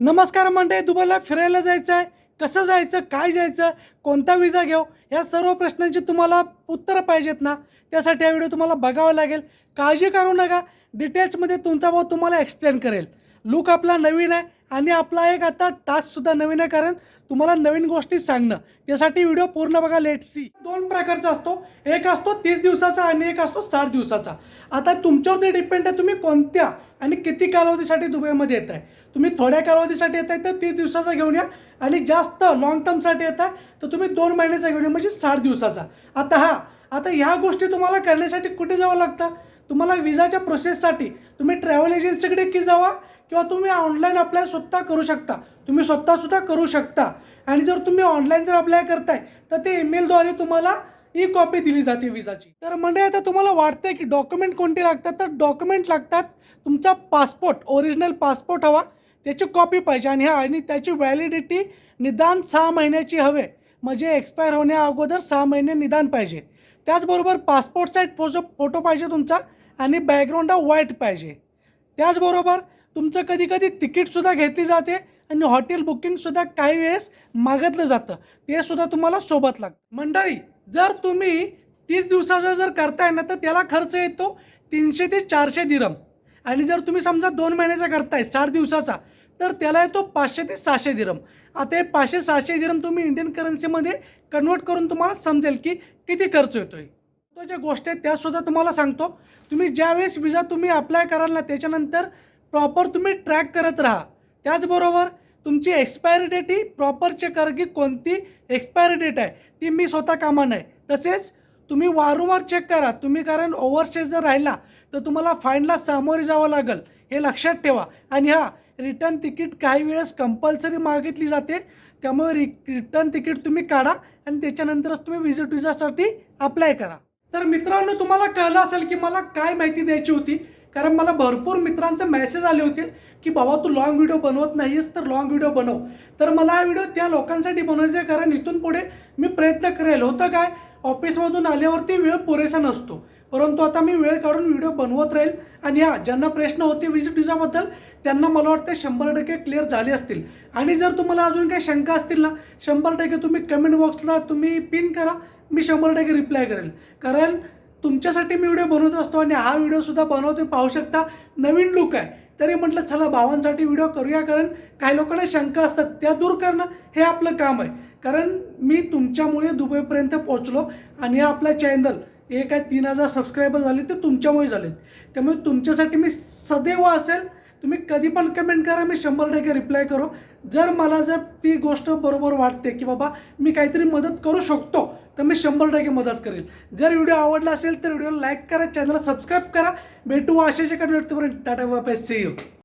नमस्कार मंडळी, दुबईला फिरायला जायचं आहे, कसं जायचं, काय जायचं, कोणता विजा घेऊ, या सर्व प्रश्नांची तुम्हाला उत्तरं पाहिजेत ना. त्यासाठी हा व्हिडिओ तुम्हाला बघावा लागेल. काळजी करू नका, डिटेल्समध्ये तुमचा भाऊ तुम्हाला एक्सप्लेन करेल. लुक आपला नवीन आहे आणि आपला एक आता टास्कसुद्धा नवीन आहे, कारण तुम्हाला नवीन गोष्टी सांगणं. त्यासाठी व्हिडिओ पूर्ण बघा. Let see. दोन प्रकारचा असतो, एक असतो 30 दिवसाचा आणि एक असतो 60 दिवसाचा. आता तुमच्यावरती डिपेंड आहे तुम्ही कोणत्या आणि किती कालावधीसाठी दुबईमध्ये येत आहे. तुम्ही थोड्या कालावधीसाठी येत आहे तर 30 दिवसाचा घेऊन या, आणि जास्त लॉंग टर्मसाठी येत आहे तर तुम्ही 2 महिन्याचा घेऊन या, म्हणजे 60 दिवसाचा. आता ह्या गोष्टी तुम्हाला करण्यासाठी कुठे जावं लागतं? तुम्हाला विजाच्या प्रोसेससाठी तुम्ही ट्रॅव्हल एजन्सीकडे की जावा, किंवा तुम्ही ऑनलाईन अप्लाय स्वतः करू शकता. तुम्ही स्वतःसुद्धा करू शकता. आणि जर तुम्ही ऑनलाईन जर अप्लाय करताय तर ते ईमेलद्वारे तुम्हाला ई कॉपी दिली जाते विजाची. तर म्हणजे आता तुम्हाला वाटतंय की डॉक्युमेंट कोणते लागतात, तर डॉक्युमेंट लागतात. तुमचा पासपोर्ट, ओरिजिनल पासपोर्ट हवा, त्याची कॉपी पाहिजे, आणि त्याची व्हॅलिडिटी निदान 6 महिन्याची हवे, म्हणजे एक्सपायर होण्या अगोदर 6 महिने निदान पाहिजे. त्याचबरोबर पासपोर्ट साईज फोटो पाहिजे तुमचा, आणि बॅकग्राऊंड व्हाईट पाहिजे. त्याचबरोबर तुमचं कधी कधी तिकीटसुद्धा घेतली जाते, आणि हॉटेल बुकिंगसुद्धा काही वेळेस मागितलं जातं, ते सुद्धा तुम्हाला सोबत लागतं. मंडळी, जर तुम्ही 30 दिवसाचा जर करताय ना तर त्याला खर्च येतो 300 ते 400 दिरम. आणि जर तुम्ही समजा 2 महिन्याचा करताय 60 दिवसाचा, तर त्याला येतो 500 ते 600 दिरम. आता हे 500-600 दिरम तुम्ही इंडियन करन्सीमध्ये कन्वर्ट करून तुम्हाला समजेल की किती खर्च येतोय. तो ज्या गोष्टी आहेत त्यासुद्धा तुम्हाला सांगतो. तुम्ही ज्यावेळेस विजा तुम्ही अप्लाय कराल ना, त्याच्यानंतर प्रॉपर तुम्ही ट्रॅक करत राहा. त्याचबरोबर तुमची एक्सपायरी डेट ही प्रॉपर चेक करा की कोणती एक्सपायरी डेट आहे, ती मी स्वतः कामा नाही. तसेच तुम्ही वारंवार चेक करा तुम्ही, कारण ओव्हरस्टे जर राहिला तर तुम्हाला फाईनला सामोरे जावं लागेल, हे लक्षात ठेवा. आणि रिटर्न तिकीट काही वेळेस कंपल्सरी मागितली जाते, त्यामुळे रिटर्न तिकीट तुम्ही काढा आणि त्याच्यानंतरच तुम्ही व्हिजिट विजासाठी अप्लाय करा. तर मित्रांनो, तुम्हाला कळलं असेल की मला काय माहिती द्यायची होती, कारण मला भरपूर मित्रांचे मेसेज आले होते की बाबा तू लॉंग व्हिडिओ बनवत नाहीस तर लॉंग व्हिडिओ बनव. तर मला हा व्हिडिओ त्या लोकांसाठी बनवायचा आहे, कारण इथून पुढे मी प्रयत्न करेल. होतं काय, ऑफिसमधून आल्यावरती वेळ पुरेसा नसतो, परंतु आता मी वेळ काढून व्हिडिओ बनवत राहील. आणि ज्यांना प्रश्न होते व्हिजिट विजाबद्दल, त्यांना मला वाटतं 100% क्लिअर झाले असतील. आणि जर तुम्हाला अजून काही शंका असतील ना, 100% तुम्ही कमेंट बॉक्सला तुम्ही पिन करा, मी 100% रिप्लाय करेल. कारण तुमच्यासाठी मी व्हिडिओ बनवत असतो, आणि हा व्हिडिओसुद्धा बनवतो, पाहू शकता नवीन लुक आहे. तरी म्हटलं चला भावांसाठी व्हिडिओ करूया, कारण काही लोकांना शंका असतात त्या दूर करणं हे आपलं काम आहे. कारण मी तुमच्यामुळे दुबईपर्यंत पोहोचलो, आणि हा आपला चॅनल हे काय 3000 सबस्क्रायबर झाले ते तुमच्यामुळे झालेत. त्यामुळे तुमच्यासाठी मी सदैव असेल. तुम्ही कधी पण कमेंट करा, मी 100% रिप्लाय करू. जर ती गोष्ट बरोबर वाटते की बाबा मी काहीतरी मदत करू शकतो, तर मी 100% मदत करेल. जर व्हिडिओ आवडला असेल तर व्हिडिओला लाईक करा, चॅनलला सबस्क्राईब करा. भेटू अशाच एका व्हिडिओपर्यंत. Tata bye bye, see you.